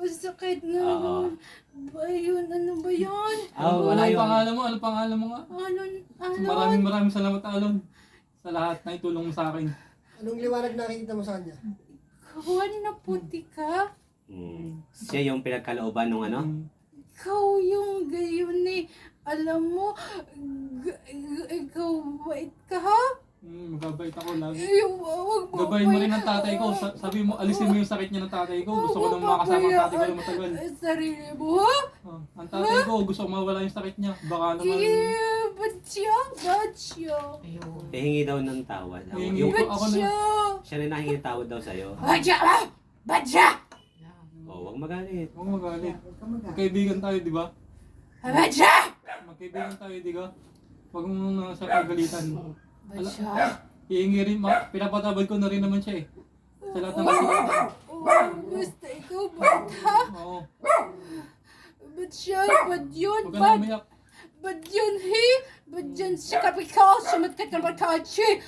Masakit na nun. Ba yun? Ano ba yun? Ano yung pangalan mo? Ano pangalan mo nga? Alon. Maraming salamat, Alon. Sa lahat na itulong mo sa akin. Anong liwanag nakikita mo sa kanya? Kawan na puti ka. Siya yung pinagkalooban ng ano? Ikaw yung gayon eh. Alam mo, ikaw bait ka ha? Mababait ako lagi. Wag mo Gabayin mo rin ang tatay ko. Sabi mo, alisin mo yung sakit niya ng tatay ko. Gusto ko nang makasama ang tatay ko na matagal. Sarili mo ha? Ang tatay ko, gusto ko mawala yung sakit niya. Baka naman... Ba't siya? Hingi daw ng tawad. Hihingi Yung, ko ako na... siya rin nahingi ng tawad daw sa'yo. Ba't siya? Oh, huwag magalit. Huwag magalit. Magkaibigan tayo, di ba? Ba't siya? Magkaibigan tayo, di ba? Huwag mong sa pagalitan. Ba't siya? Hihingi rin, pinapatabad ko na rin naman siya eh. Sa lahat ng kasalanan. Basta ikaw ba't ha? Oo. Ba't siya? Ba't yun? Huwag ka na umiyak. Ba't yun he? Ba't yun siya kapikaw? Sumat ka makachi?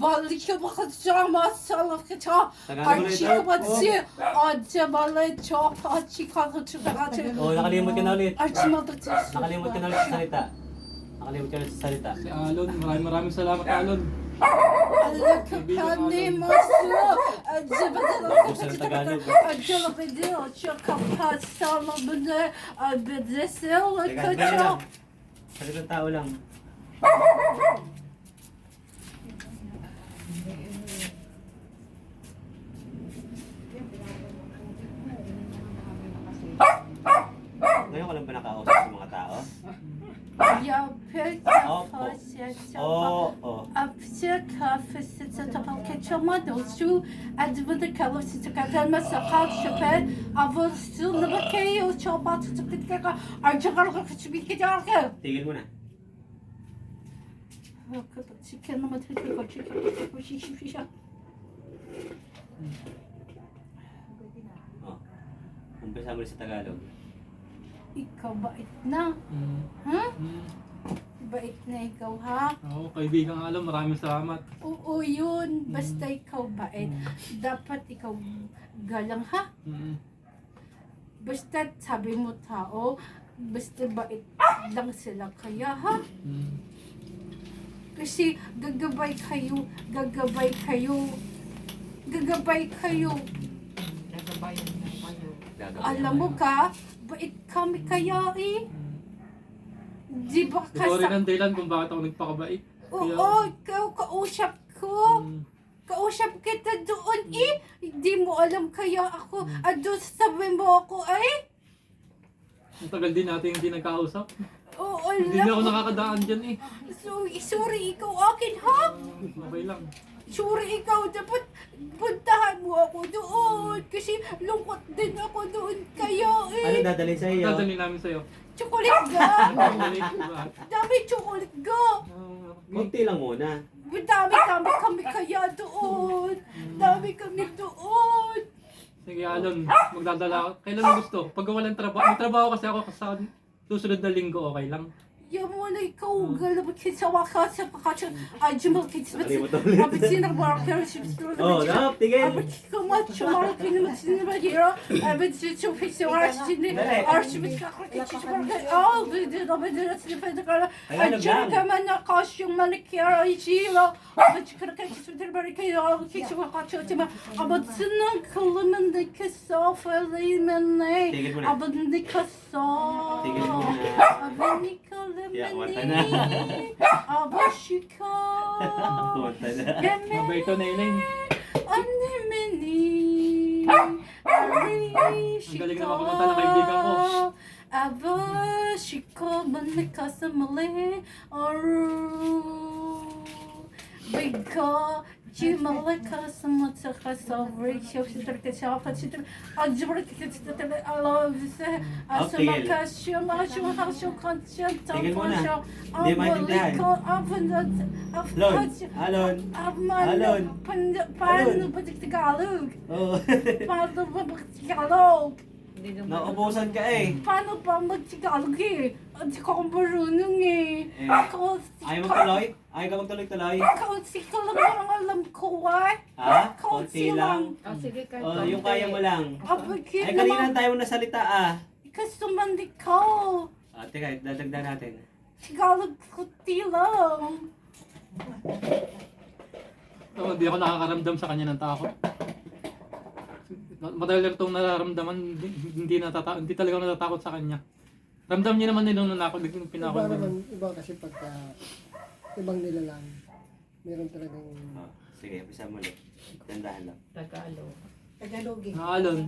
Balik ka makasama sa lakita? Archie ka ba't siya? Balay chok. Archie ka kakachukakachi? Oh, nakalimot ka na ulit. Archie matakti. Nakalimot ka na ulit sa salita. Nakalimot ka na sa salita. Si Alon, maraming salamat, Alon. Allah ka pa ni maso. Gusto ng Tagalog. Adjala bidil. Siya kapag sa mabunay. Bidisil. Teka, dali lang. Salitang tao lang. Ngayon ka lang ba nakausap sa mga tao? Oo. Apsir kafesi takal keçama dostu advada kalısı tıkatanma sakal şüphe avulsu nabakayı o çobat tıkıtka arcakarga küçük bir gidarga. Tigil mo na. Chicken naman tıkı koçuk şişişişa. Oh. Umpisa mo sa Tagalog. Ikaw bait na. Ha? Bait na ikaw ha? Oo, kaibigang Alon, maraming salamat. Oo yun. Basta ikaw bait. Dapat ikaw galang ha? Basta sabi mo tao, basta bait lang sila kaya ha? Kasi gagabay kayo. Alam mo ka, bait kami kaya eh. Di ba Ito rin ang dahilan kung bakit ako nagpakabait. Oo, ikaw kausap ko. Kausap kita doon eh. Hindi mo alam kaya ako. Doon sabi mo ako ay. Ang tagal din natin hindi nagkausap. Oo, Hindi na ako nakakadaan dyan eh. Sorry, ikaw akin ha? Okay lang. Sorry, ikaw dapat puntahan mo ako doon. Kasi lungkot din ako doon kaya Ano eh. dadalhin sa iyo? Dadalhin namin sa'yo. Chocolate ga. Dadalhin ko ba? Dami chocolate ga. Konti lang muna. Dami kami kaya doon. Dami kami doon. Sige, Alon, magdadala ako. Kailan mo gusto? Pag walang trabaho, may trabaho kasi ako sa susunod na linggo, okay lang? Ya bana ikaw galabot sa wakas sa pakatsa acımal kitmet. Nakalimutan ulit. Abi sinir baraklar şimdi. Oh, nap, tigil. Abi kamat çamar benim sinir var ya. Abi çok fiksi var şimdi. Arşivit kakrak geçiş var. Al dedi abi dedi sinir kala. Acıma hemen karşım manikya içiyor. Abi çıkar geçiş bir ya keçi var kaçıyor. Ama senin kılımındaki safeliğin ne? Abi ne kasa. Tigil mo na. Abi ne kılımın Ya, kumanta na. Abaşika. Kumanta na. Mabait ito na Elaine. Annemeni. Ang galing naman kumanta ng kaibigan ko. Abaşika. Bana kasamali. Bika. Cimala kasama takasavri. Şoför kaçafa çıtır. Acıbır kittir. Alavise. Asama kaşım. Aşım haşım kaçım. Tigil mo na. Tampasyo. Hindi maintindihan. Alon. Alon. Paano ba Tagalog? Oh. Paano ba Tagalog? Naubusan ka eh. Paano pa mag-Tagalog eh? Hindi ko marunong eh. Eh, Kaunti ayaw ka. magtuloy? Ayaw ka magtuloy-tuloy? Kaunti ka lang ang alam ko eh. Ha? Kaunti Konti lang? Oh, sige, kahit Oh, yung kaya mo lang. Abagin Ay, kanina naman. tayo na salita ah. Gusto man di ko. Teka, dadagdag natin. Tagalog kunti lang. Hindi ako nakakaramdam sa kanya ng takot. Matagal itong nararamdaman, hindi talaga ako natatakot sa kanya. Ramdam niya naman nung ako, naging Iba pinakot. naman, iba kasi pagka ibang nilalang, meron talagang Oh, sige, umpisa mo ulit. Dandahan lang. Tagalog. Tagalogin. Alon,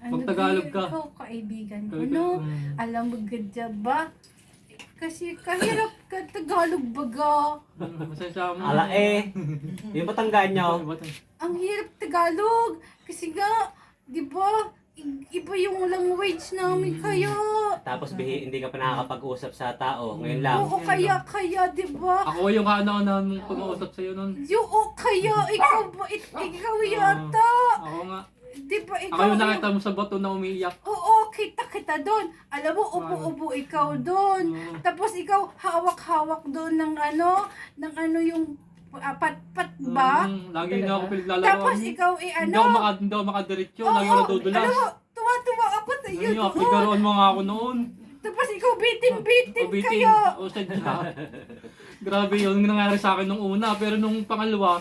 pag Tagalog ka. Ikaw kaibigan ko, Kaibigan, no? mm. Alam mo gadya ba? Kasi kahirap ka Tagalog baga. Masaya mo. Ala eh. Yung Batanggaan nyo. Ang hirap Tagalog. Kasi nga, di ba, iba yung language namin kaya. Tapos hindi ka pa nakakapag-usap sa tao. Ngayon lang. Oo, kaya, di ba? Ako yung kauna-unahan mong pag-uusap sa'yo nun. Oo, kaya, ikaw yata. Ako nga. Di ba, Ako ikaw yung nakita mo sa bato na umiiyak. Oo, kita doon. Alam mo, upo-upo ikaw doon. Oo. Tapos ikaw, hawak-hawak doon ng ano yung pat-pat ba? Lagi na ako pinaglalaro. Tapos ikaw, Hindi ako makadiretso. Lagi ako nadudulas. alam mo, tuwa-tuwa ako sa iyo Ano yun, doon. pagkaroon mo nga ako noon. Tapos ikaw, bitin-bitin Bitin. kayo. O sadya. Grabe yun, yung nangyari sa akin nung una. Pero nung pangalawa,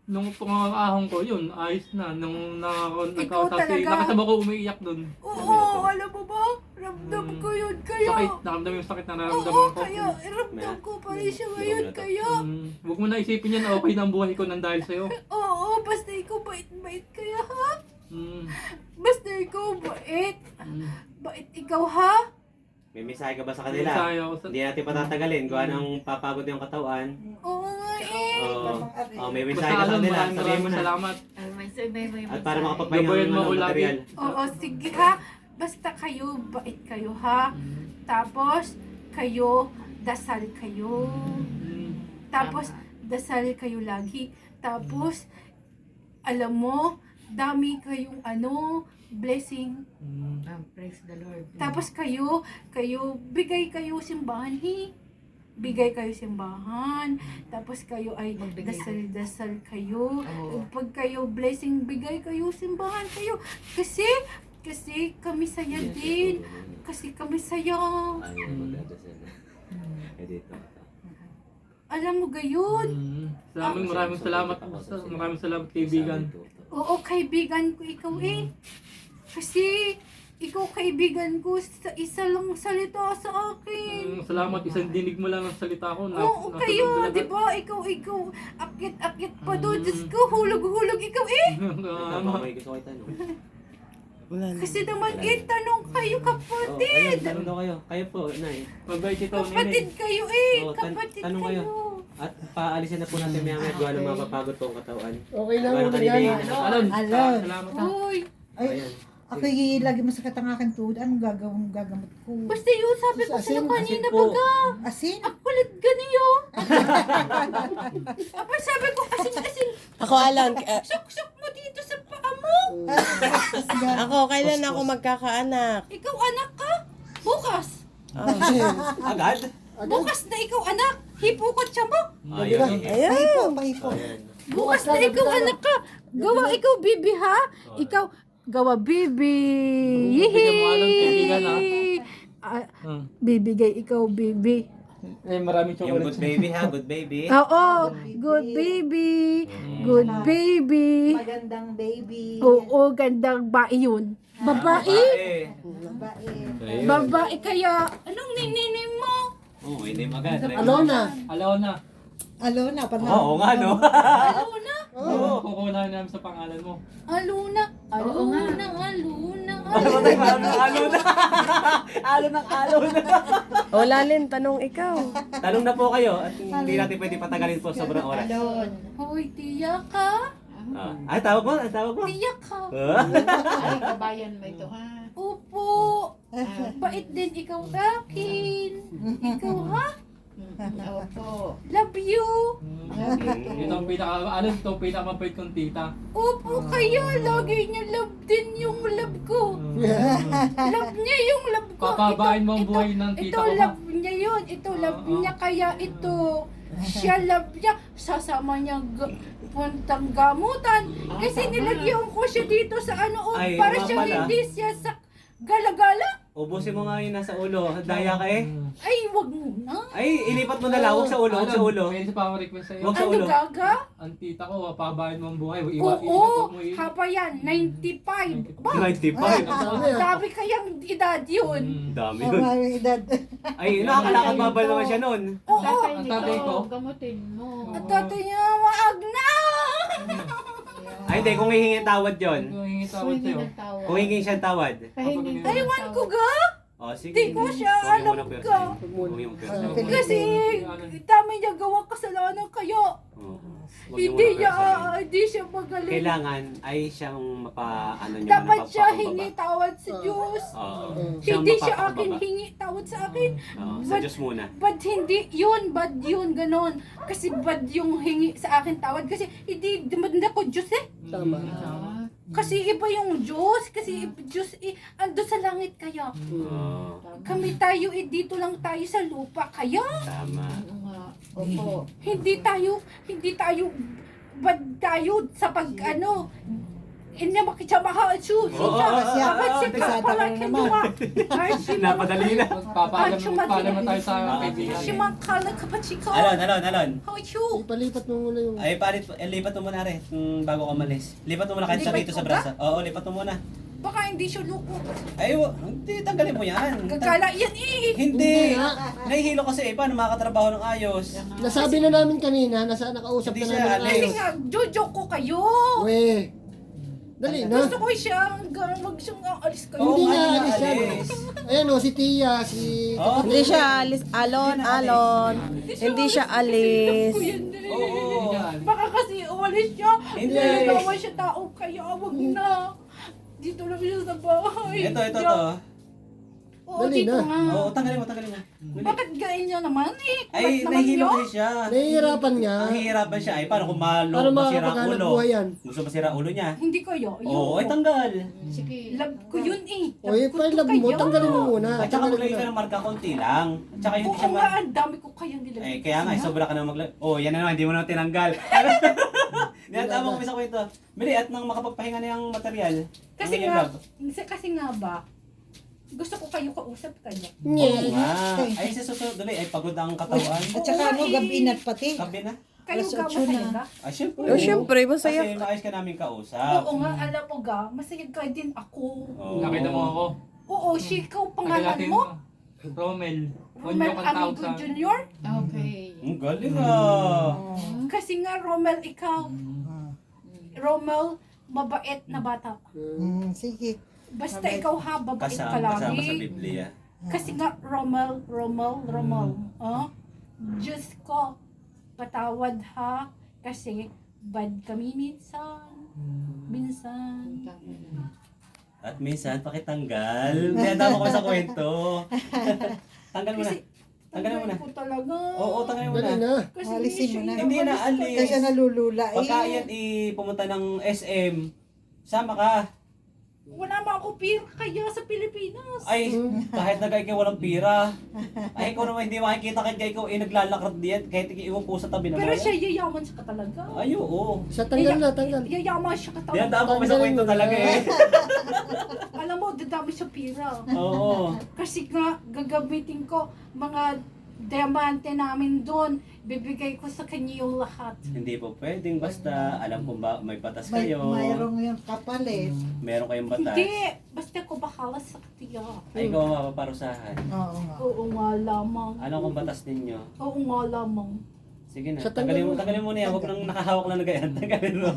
nung pangahong ko, yun, ayos na. Nung talaga? nakasama ko umiiyak dun. Oo, alam mo ba? Ramdam ko yun kayo. Sakit, naramdam yung sakit na Oo, nararamdaman ko. kaya, ramdam ko pa rin siya ngayon kaya. Huwag mo na isipin yan, okay na ang buhay ko nang dahil sa'yo. Oo, basta ikaw bait-bait kaya ha? Mm. Basta ikaw bait. Mm. Bait ikaw ha? May mensahe ka ba sa kanila? Mensahe ako sa- Hindi natin patatagalin. Gawa ng papagod yung katawan. Oo nga eh. May mensahe Basta ka sa alam, kanila. maraming Sabihin mo na. salamat. May At para makapagpahinga Gabayan mo ng ako lagi. material. Oo, sige ha. Basta kayo, bait kayo ha. Tapos, kayo, dasal kayo. Mm. Tapos, dasal kayo lagi. Tapos, alam mo, dami kayong blessing. Mm. Praise the Lord. Tapos kayo, bigay kayo simbahan bigay kayo simbahan. Tapos kayo ay Magbigay. dasal kayo. Oo. Pag kayo blessing, bigay kayo simbahan kayo. Kasi kami saya din. Kasi kami saya. Ayaw magdadasal. Eh dito. Alam mo gayon. Mm. Maraming salamat. Maraming salamat kaibigan. Oo, kaibigan ko ikaw eh. Kasi ikaw kaibigan ko sa isa lang salita sa akin. Salamat, isang dinig mo lang ang salita ko. Oo, kayo, di ba? Ikaw, akit pa doon. Diyos ko, hulog-hulog ikaw eh. Tama, may gusto ko itanong. Kasi naman tanong kayo kapatid. Tanong daw kayo. Kayo po, Nay. Mabait ikaw, Kapatid kayo eh. Oo, Kapatid tanong kayo. kayo. At paalisin na po natin maya-maya gawa ng mga papagod po ang katawan. Okay lang Gawa ng muna kaibigan. yan. Alon, Alon. salamat ha. Uy, Ay, Ayan. ako'y lagi masakit ang aking tuhod. Anong gagamot ko? basta yun sabi ko sa'yo Asin, kanina asin po. baga. Asin? Ang kulit ganiyo. Apa sabi ko, asin-asin. Ako, Alan, Sok-sok mo dito sa paa mo. ako, kailan ako magkakaanak? Ikaw anak ka? Bukas. Agad? Bukas na ikaw anak. Hipukot siya mo. Ayun. Pahipo, pahipo. Ayan. Bukas na ikaw anak ka. Gawa ikaw bibi ha. Ikaw gawa bibi. Bigyan mo, Alan, kaibigan, ha? Bibigay ikaw bibi. Eh, maraming Yung chocolate. good baby ha, good baby. Oo, good baby. Good baby. Magandang baby. Oo, gandang bae yun. Babae? Babae. Babae kaya. Anong nininim mo? Oo, hindi agad. Alona. Alona. Alona, Oo nga, no? Aluna? Oo, kukunahin namin sa pangalan mo. Aluna? Aluna, aluna, Ano tayo, alona? Alona. O, Lalin, tanong ikaw. Tanong na po kayo at hindi natin pwede patagalin po sobrang oras. Alon. Hoy, tiya ka? Ay, tawag mo? Ay, tawag mo? Tiya ka? Ay, kabayan mo ito ha. Opo. Bait din ikaw sa akin. Ikaw ha? Opo. Love you. Ito ang ito ang pinakamapait kong tita. Opo, kaya lagi niya love din yung love ko. Love niya yung love ko. Papabain mo ang buhay ng Ito tita ko. love niya yun. Ito love Oo. niya. Kaya ito, siya love niya. Sasama niya puntang gamutan. Kasi nilagyan ko siya dito sa ano, Ay, para nga siya pala. hindi siya sa gala-gala. Ubusin mo nga yung nasa ulo. Daya ka eh. Ay, wag muna. Ay, ilipat mo na lang. Huwag sa ulo, huwag sa ulo. May isa pa akong request sa'yo. Wag sa Ano ulo. gaga? Ang tita ko, papabain mo ang buhay. Oo, hapa yan, 95. Ba, 95. sabi kayang edad yun. Dami Oh, yun. maraming edad. Ay, nakakalakan babal naman siya nun. Oo, Tatay ang tatay ko. nito, gamutin mo. at tatay niya, wag na! Ay, hindi. Kung hihingi tawad yun. Kung hingi tawad Hindi sa'yo. nagtawa. Kung hihingi siya tawad. Pahingin ka Ewan ng ko tawad. ga? O, sige. Di ko siya Huwag mo alam muna pwersa. ka. Huwag mo yung pwersa. Kasi dami niya gawa kasalanan kayo. Oo. Huwag Hindi muna pwersahin. hindi siya magaling. Kailangan ay siyang ano niya. Dapat siya hingi tawad sa Diyos. Oo. Hindi siya akin mapapababa. hingi tawad sa akin. Oo, sa Diyos muna. Bad hindi yun, bad yun, ganon. Kasi bad yung hingi sa akin tawad. Kasi hindi dumanda ko Diyos eh. Tama. Ah, Kasi iba yung Diyos. Kasi Diyos ando sa langit kaya. Oo. Kami tayo dito lang tayo sa lupa. Kaya Tama. oo nga. Opo. hindi tayo bad tayo sa pag ano. Hindi makitsamaha at Oo, Dapat si Pesado ka Pala na kinuha. Napadali na. Paalam mo tayo sa kaibigan. Si Mangkala kapachiko. Alon. How you? Ipalipat mo muna yung... Ay, lipat mo muna rin bago ka malis. Lipat mo muna kahit sa Lipat dito ko sa ba? braso. Oo, lipat mo muna. Baka hindi siya luko. Ay, hindi, tanggalin mo yan. Gagala yan eh. Hindi. nga. Nahihilo kasi paano makakatrabaho ng ayos. Nasabi na namin kanina, nakausap Hindi ka siya namin ng Kasi ayos. nga, jojo ko kayo. We, dali na. Gusto ko siya hanggang wag siyang alis kayo. Oo, Hindi nga nga, alis yan. alis. Ayan o, si Tia, si... Oo. Hindi siya alis. Alon. Hindi siya alis. Ko yan eh. Oo. Baka kasi umalis siya. Hindi. Hindi naman siya tao kaya wag na. Dito lang siya sa bahay. Ito. Oo, Dali dito na. nga. Oo, tanggalin mo. Bakit gain niya naman eh? Ay, Kumat naman nahihilo niyo. kasi siya. Nahihirapan nga. Nahihirapan siya. Ay, paano kung Para masira ang makakapaghanap ulo? buhay yan. Gusto masira ulo niya? Hindi kayo. Oo, ay tanggal. Sige. Love ko yun eh. O, love mo, tanggalin mo muna. At saka maglagay ka ng marka konti lang. At saka hindi Oo siya nga, ang dami ko kayang nilagay. Eh, kaya nga, sobra ka na maglagay. Oh, yan na naman, hindi mo na tinanggal. Niyatama kami sa kwento. Bili, at nang makapagpahinga na yung material. Kasi ang nga, love. kasi nga ba, gusto ko kayo kausap kanya. Oo Nye. nga. Ay, sa susunod ulit, ay pagod ang katawan. At saka ano, gabinat pati. Sabi na. Kayo Alas ka 8 masaya na. ka? Ah, syempre. Oh, syempre, masaya. Kasi maayos ka namin kausap. Oo nga, alam mo ga, masaya ka din ako. Oo. Nakita mo ako. Oo, ikaw pangalan Tagalatin mo? Romel. Romel Amigo Jr.? Okay. Ang galing ah. Kasi nga, Romel, ikaw. Romel, mabait na bata. Sige. Basta ikaw ha, babait ka Kasama sa lagi. Biblia. Kasi nga, Romel. Oh? Diyos ko, patawad ha. Kasi, bad kami minsan. At minsan, pakitanggal. Niyatama ko sa kwento. Tanggal mo na. Kasi, Tanggalin mo na. ko talaga. Oo, tanggalin mo Dali na. na. Kasi Alisin mo na. Hindi na alis. Kasi nalulula eh. Pagka yan pumunta ng SM, sama ka. Wala mo ako pira kaya sa Pilipinas. Ay, kahit na kayo walang pira. Ay, ikaw naman hindi makikita kahit ikaw naglalakad diyan. Kahit iwan po sa tabi ng Pero bayan. siya yayaman siya ka talaga. Ay, oo. Sa tanggal na, tanggal. Yayaman siya ka talaga. Dinadaan mo sa kwento talaga eh. Alam mo, dadami siya pira. Oo. Kasi nga, gagamitin ko mga diamante namin doon. Bibigay ko sa kanya yung lahat. Hindi po pwedeng basta alam kong ba may batas May, kayo. mayroong yung kapalit. Meron kayong batas. Hindi, basta ko bahala sa kanya. Ay, ikaw ang mapaparusahan. Oo nga. Oo nga lamang. Ano kung batas ninyo? Oo nga lamang. Sige na. Sa tanggal mo. Tanggalin mo na yan. Huwag nang nakahawak na nagayan. Tanggalin mo.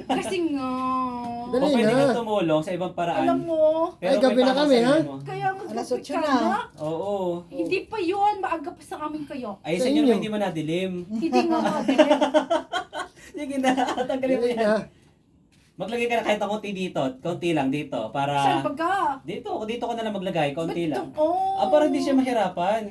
Kasi nga, Dali O pwede na. kang tumulong sa ibang paraan. alam mo, Ay, gabi na kami, ha? kaya nga Alas kapit 8 ka na. na. Oo. Hindi pa yun, maaga pa sa amin kayo. Ay, Sa sa inyo inyo. naman hindi mo nadilim. Hindi nga madilim. Sige na. Tanggalin mo Dali yan. na. Maglagay ka na kahit ng konti dito. Konti lang dito. Saan Para... baga? Dito ka na lang maglagay. Konti lang. Oh. Ah, para hindi siya mahirapan.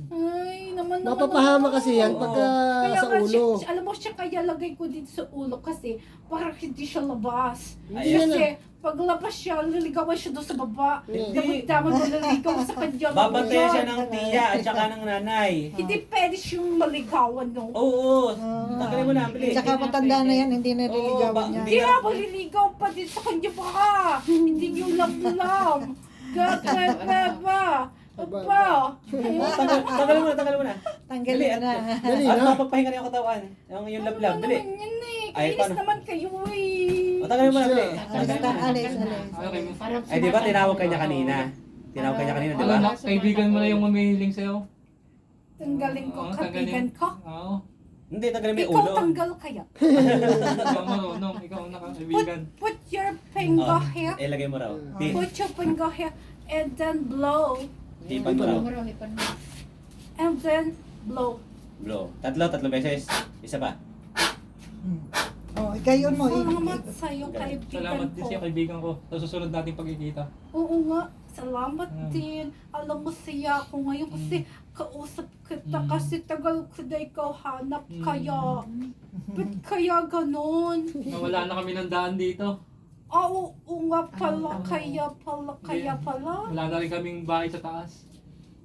Ay, naman Mapapahama kasi yan Oo. pagka Kaya sa nga ulo. alam mo siya kaya lagay ko dito sa ulo kasi para hindi siya labas. Hindi yan Kasi paglabas siya, liligawan siya doon sa baba. Hindi. Dapat naliligaw sa kanya. Babantayan siya ng tiya at saka ng nanay. Hindi pwede siyang maligawan no. Oo. Tanggalin mo na, bili. Tsaka matanda na yan, hindi na Oo, liligawan niya. hindi Hindi na. nga maliligaw pa din sa kanya baka. Hindi niyo lam-lam. Gagaba. Aba. Tanggalin mo na, tanggalin mo na. Tanggalin Dali, na. Dali At na. mapagpahinga na yung katawan. Yung lablab, Ano dali. naman yan eh. Ay, Kainis paano? naman kayo eh. O, tanggalin mo na, bili. Alis. Okay mo. Ay, di ba tinawag ka niya kanina? Tinawag ka niya kanina, di ba? Alam na, kaibigan mo na yung mamihiling sa'yo. Tanggalin ko, Oo, kaibigan ko. Oo. Hindi, tanggalin mo yung Ikaw ulo. tanggal kaya. Ikaw marunong, ikaw ang nakakaibigan. Put your finger Oh, here. ilagay mo raw. Di, Put your finger here. And then blow. tipan mo raw. Marami mo. And then blow. Blow. Tatlo beses. Isa pa. Oh, gayon mo. Salamat sa'yo, Galing. kaibigan Salamat din ko. siya kaibigan ko. Sa susunod nating pagkikita. Oo nga, salamat din. Alam mo siya ako ngayon kasi kausap kita Mm. kasi tagal ko na ikaw hanap Mm. kaya. Ba't kaya ganon? Nawala na kami ng daan dito. Oo nga pala, kaya pala. Wala na rin kaming bahay sa taas.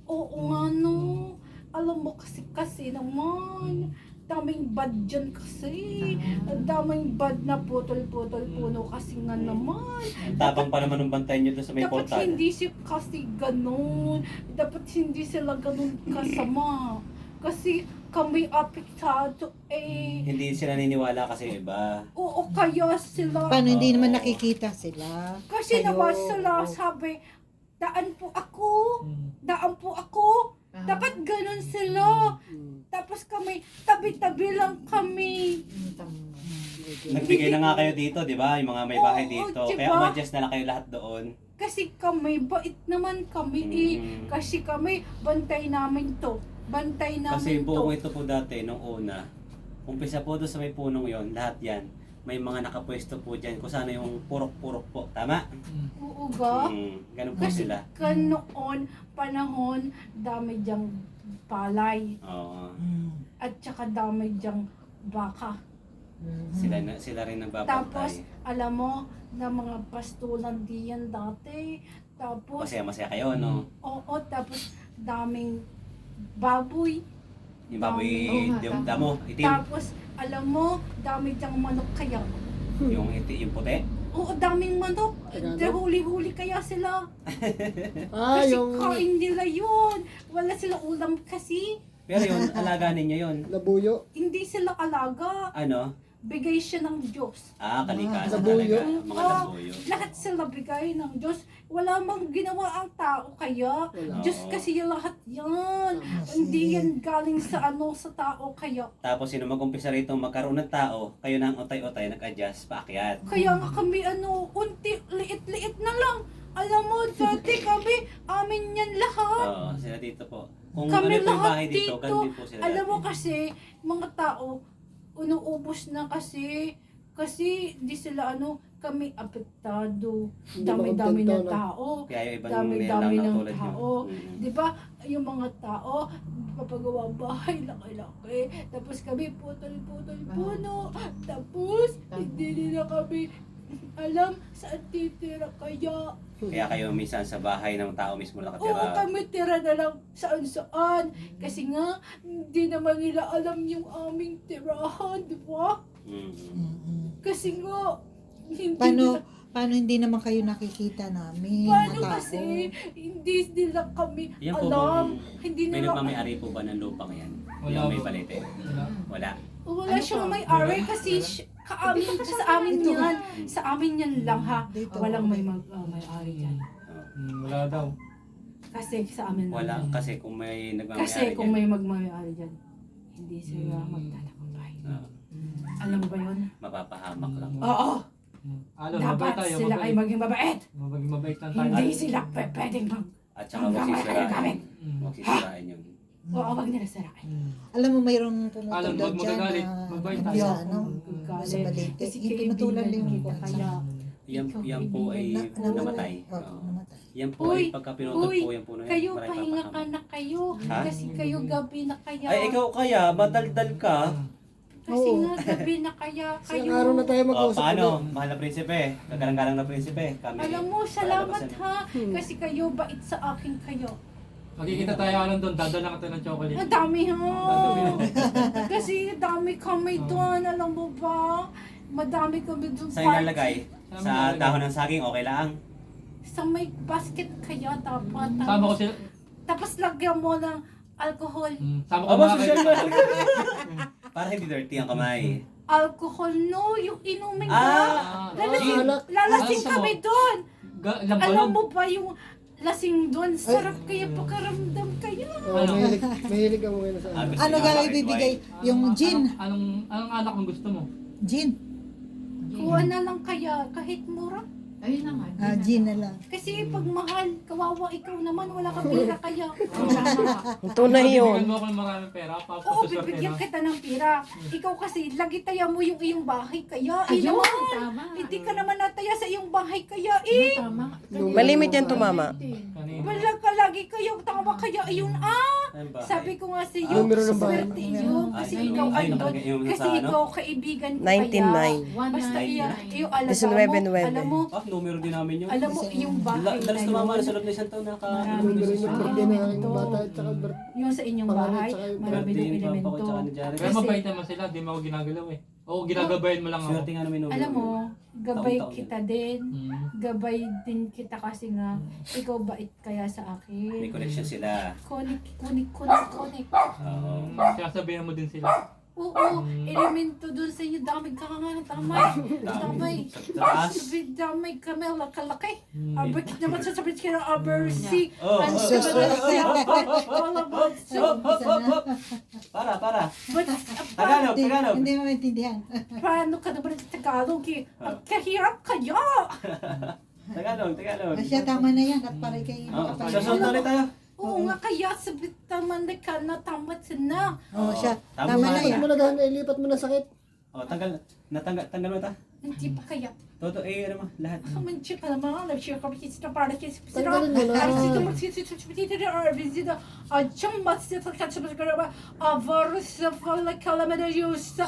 Oo nga no. Alam mo kasi naman. Daming bad dyan kasi. Ang daming bad na putol-putol puno kasi nga naman. Ang tabang pa naman ng bantayan nyo doon sa may Dapat portal. hindi siya kasi ganun. Dapat hindi sila ganun kasama. Kasi kami apektado eh. Hindi sila niniwala kasi iba. Oo, kaya sila. Paano hindi naman Oo. nakikita sila? Kasi Kayo. naman sila sabi, daan po ako. Daan po ako. Dapat ganun sila. Tapos kami, tabi-tabi lang kami. Nagbigay na nga kayo dito, di ba? Yung mga may bahay Oo, dito. diba? Kaya umadjust na lang kayo lahat doon. Kasi kami, bait naman kami eh. Mm. Kasi kami, bantay namin to. Bantay Kasi namin buong to. ito po dati, nung una, umpisa po doon sa may punong yon, lahat yan, may mga nakapwesto po dyan kung sana yung purok-purok po. Tama? Oo ga? Ganun po Kasi sila. noon, panahon, dami dyang palay. Oo. At saka dami dyang baka. Sila rin Tapos, nagbabantay. alam mo, na mga pastulan diyan dati. Tapos, Masaya-masaya kayo, no? oo, tapos daming baboy. Yung baboy, Oo nga, yung tama. damo, itim. Tapos, alam mo, dami dyang manok kaya. Yung puti. Oo, daming manok. Tagalog? De, huli-huli kaya sila. Ah, Kasi yung kain nila yun. Wala silang ulam kasi. Pero yun, alaga ninyo yun. labuyo. Hindi sila alaga. Ano? Bigay siya ng Diyos. Kalikasan Labuyo. talaga. Mga Oo, labuyo. lahat sila bigay ng Diyos. Wala mang ginawa ang tao kaya. Wala. Diyos Oo. kasi yung lahat yan. Hindi yan galing sa sa tao kaya. Tapos sino mag-umpisa rito magkaroon ng tao, kayo na ang utay-utay nag-adjust, paakyat. Kaya nga kami unti, liit-liit na lang. Alam mo, dati kami, amin yan lahat. Oo, sila dito po. Kung Kami ano po yung lahat bahay dito, dito. ganun din po sila. Alam mo dati. kasi, mga tao, unuubos na kasi. Kasi di sila kami apektado. Hindi Dami-dami makontento, ng no? tao. Kaya yung ibang Dami-dami nilalang ng tulad nyo. tao. Mm. Di ba, yung mga tao, papagawa bahay, laki-laki. Tapos kami, putol-putol puno. Tapos, hindi nila kami alam saan titira kaya. Kaya kayo minsan sa bahay ng tao mismo Oo, nakatira. kami tira na lang saan-saan. Kasi nga, hindi naman nila alam yung aming tirahan, di ba? Mm. Kasi nga, hindi Paano, nila, paano hindi naman kayo nakikita namin? paano mga tao? kasi, hindi nila kami Yan po alam. bang Hindi may nila, nagmamayari po ba ng lupang yan? Wala Yung may po. balete? Wala. Wala. wala siyang may-ari kasi sa amin yan. Sa amin yan lang ha. Dito. Walang may-ari yan. Wala daw. Kasi sa amin lang Wala. yan. Kasi kung may nagmamayari Kasi kung dyan, may may-ari dyan, hindi sila magtatakang bahay. Alam mo ba yun? mapapahamak lang. Oo! Alon, Dapat mabait tayo. sila ay maging mabait. Maging mabait lang tayo. Hindi sila pwedeng At saka huwag sisirain. Mm. Huwag sisirain yun. Oo, wag nila sirain. Alam mo, mayroong Alam, pumutol huwag dyan magagalit. na Mabait hindi tayo. sa ano, sa balete. Kasi Yung pinutulan kaibigan yung kita kaya. yan po ay namatay. Oo. Namatay. Yan po ay pagka pinutol po yan po na Kayo, maraming pahinga ka papahama. na kayo. Ha? Kasi kayo gabi na kaya. Ay, ikaw kaya, madaldal ka. Kasi Oo. nga gabi na kaya Isang kayo. araw na tayo O, mag-usap. paano? ulit. Mahal na prinsipe. Kagalang-galang na prinsipe. Kami. Alam mo, salamat palalabasan. ha. Kasi kayo, bait sa akin kayo. Makikita tayo alam doon, dadala kita ng chocolate. Ang dami ha. Dadami. Kasi dami kami doon, alam mo ba? Madami kami doon. Saan ilalagay? Saan Sa ilalagay? dahon ng saging, okay lang. Sa may basket kaya dapat. Sama ko sila. Tapos lagyan mo ng alcohol. Sama ko Aba, mga social ba? Para hindi dirty ang kamay. Alcohol, no. Yung inumin na. Ah, Lalasing, alak. lalasing Alam mo. kami doon. Ilang Alam balon? mo ba yung lasing doon? Sarap kaya pakaramdam kayo. Oo, mahilig ka mo ngayon sa ano. Ano gano'y ibibigay? Yung gin. Anong alak ang gusto mo? Gin. Kuha na lang kaya kahit mura. Ayun na nga. Ah, gin na lang. Kasi pag mahal, kawawa ikaw naman, wala kang pera kaya. Tunay Bibigyan yun. mo ako ng maraming pera. Oo, Papasaswerte bibigyan na. kita ng pera. Ikaw kasi, lagi taya mo yung iyong bahay kaya. Ayun, naman. tama. Hindi ka naman nataya sa iyong bahay kaya eh. Tama. Malimit yan tumama. Kanina. Wala ka lagi kayong tama kaya ayun Ano ba? Sabi ko nga sa iyo, Numero ng bahay. swerte iyo. Kasi Ay, ikaw ay, andun. nakalagay yung Kasi sa ano? ikaw kaibigan ko 99. Basta iya, iyo 19.9. alam mo, Ah, numero din namin yun. alam mo, iyong bahay Dalas na na mama yun. sa loob na isang taon naka... Maraming Numero yung birthday na aking Ito. bata at saka Yung sa inyong Pangalan bahay, tsaka yung marami birthday ng ni Papa ko elemento. tsaka ni Jared. Pero Kasi- mabait naman sila, di mo ako ginagalaw eh. Oo, ginagabayan mo lang ako. Swerte nga namin numero. Alam mo, gabay Taon-taon kita din. Mm. Gabay din kita kasi nga, ikaw bait kaya sa May akin. connection sila. Connect. Oo. Kaya sabihin mo din sila. Oo, elemento dun sa inyo, damay ka nga ng tamay. Damay. Sa taas. Sabi, damay kami, laki-laki. Mm. Bakit naman sasabihin ka na abersi? Oh, Ano oh, ka ba all about so? Para. But, Tagalog. Hindi mo maintindihan. paano ka naman sa Tagalog eh? Ang kahirap kaya! Tagalog. Kasi tama na yan at para kay Oh, makapahinga. sasunod ulit tayo. Oo nga kaya, sabi naman na ka na tamat na. Oo, siya. Tama Tama na na. yan. mo na dahan, ilipat mo na sakit. Oh, tanggal mo ta. Hindi pa kaya. Toto, ano mo, lahat. Kamanchi ka naman, nag-share ka kita para kita sila. Tanggalin mo na. Ay, sito mo, sito or visita. Achang masita ka sa mga karaba. Avarus sa fala kalamada yusa.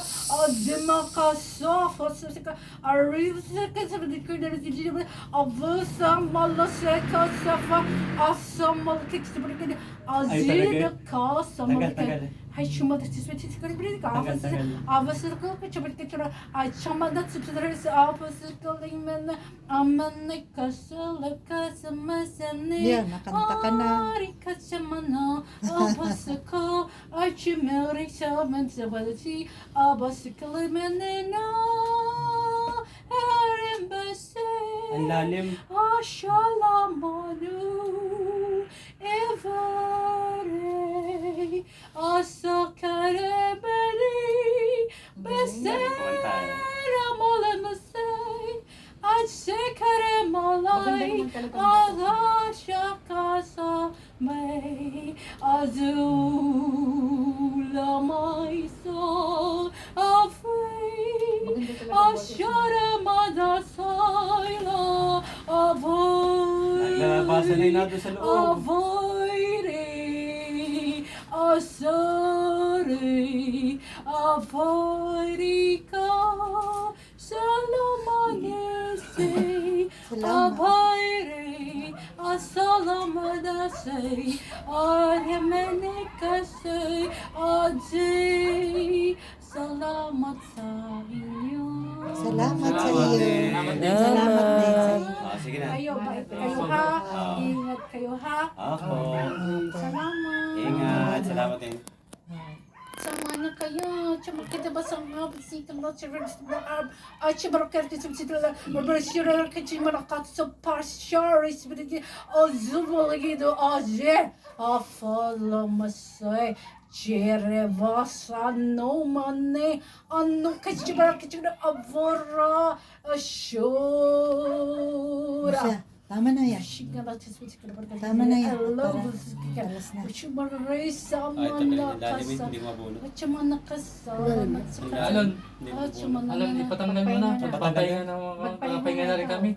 Demakaso, fosika. Arisa ka sa mga karaba. Avusa malaseka sa fa. Asam malakik sa mga karaba. Azida ka sa mga karaba. Hay şuma da sismeti çıkarı bir dakika. Avası ko çabuk kaçıra. Ay şama da çıtırırız. Avası kalayım aman ne kasalı kasama seni. Yan, nakanta ka na. Harika samana. Avası ko açımeri şaman sabati. Avası kalayım na. Erim bese. Ang lalim. Aşalamanu evare asakare beni besera molemusay açsekare malay alaşakasa may azulamay so afraid aşaramada sayla avoid Naglalabasan na yun natin sa loob. avoid asari avoid ka salamanese avoid asalamadase aremene kase aji salamat sa inyo. Salamat sa Salamat iyo. din. Salamat. Salamat din sa iyo. Ah, sige na. Kayo, bait kayo ha. Ingat kayo ha. Ako. Salamat. Ingat. Salamat din. Sama na kayo. Tsaka kita ba sa mga bisitang mga children's na arab? Ay, tsaka marakit sa bisitang na mabarasira ka tsaka marakat sa parsyaris. O zubo lagi do aje. Afala masay. Jerevasa no mane. Ano ka tsaka marakit tsaka avora. Siya. Asyura. Tama na yan. Tama na yan. Alas na. Lalim hindi mo mabunot. Alon, Hindi mo Alon, ipatanggal mo na. Magpapahinga na, magpapahinga na rin kami.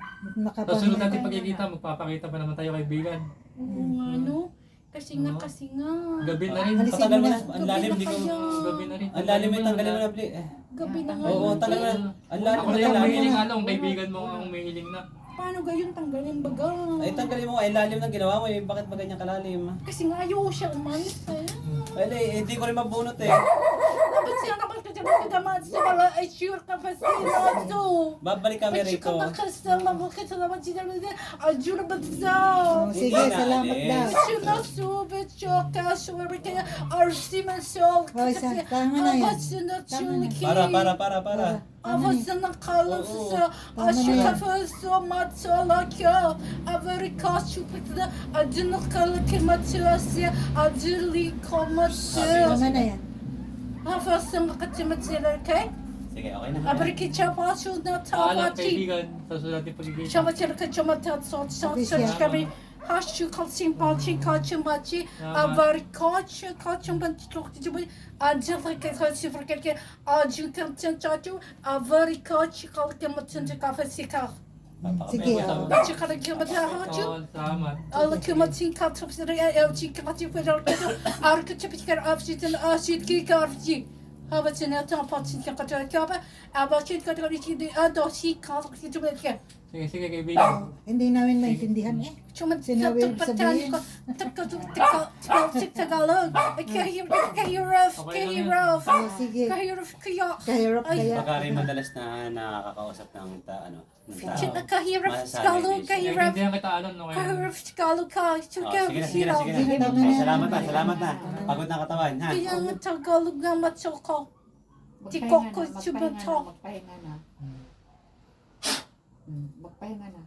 Sa sunod natin pagkikita, magpapakita pa naman tayo kaibigan. Ano? Kasi nga. Gabi na rin. Alisin Patanggal mo mo na. na. Ang lalim, hindi ko. Gabi na rin. Ang lalim mo, tanggalin mo na, Bli. Gabi na nga. Oo, tanggal mo na. Ang lalim Ako mo, na yung lalim. umihiling, Alon. Kaibigan mo ang umihiling na. Paano gayon tanggalin baga? Ay, tanggalin mo. Ay, lalim ng ginawa mo. Eh. Bakit ba ganyan kalalim? Kasi nga ayaw siya umalis eh. Ay, hindi ko rin mabunot eh. Dapat siya kapag kadamad sa wala ay sure ka pa sila to. Babalik kami Pati rito. ka nakasama mo ka sa naman sila ajura ba sa? Oh, sige, salamat daw. But you not so but you cash over kaya RC man so. Oh, isa. Tama na yan. What's not truly key? Para. Avaz na kalos sa aşka fazla matala kya averi kaçu pita acını kalı kematiyası acılı koması Tama na yan. hafazın kaçımatçılar kay Sige, okay na. averi ki çapaçu na Paalam tafati kaibigan. Sa sunod natin pagkikita. çamaçır kaçamatat sat kami haşu kalsın palçın kaçımatçı averi kaçımatçı çok ciddi acılı kaçı fark acı kaçın çaçu averi kaçı kalı kematçı kafesi kal Sige, oh. çıkarı kematçı haçu Oo, salamat. Allah kematin katropsları evcin kematin federal arka çapikar afsitin asit ki karfci hava sene tam patsin kadar kaba abaçit kadar içinde adosi kalk ki tübelke Sige, kaibigan. Hindi namin maintindihan eh. Cuma Sinabi tak patan sabihin. ko tak Tagalog kahiraf Oh, sige. kahiraf kaya Kahirap kaya. Baka rin madalas na nakakausap ng ng tao. kahiraf Masasanay Tagalog din siya. kahiraf Naiintindihan kita, Alon. Okay. kahiraf Tagalog ka Oh, sige na. Tama na. Salamat na. Pagod na katawan, ha? kaya nga Tagalog nga matsoko Magpahinga ko na, subito magpahinga na. Magpahinga na.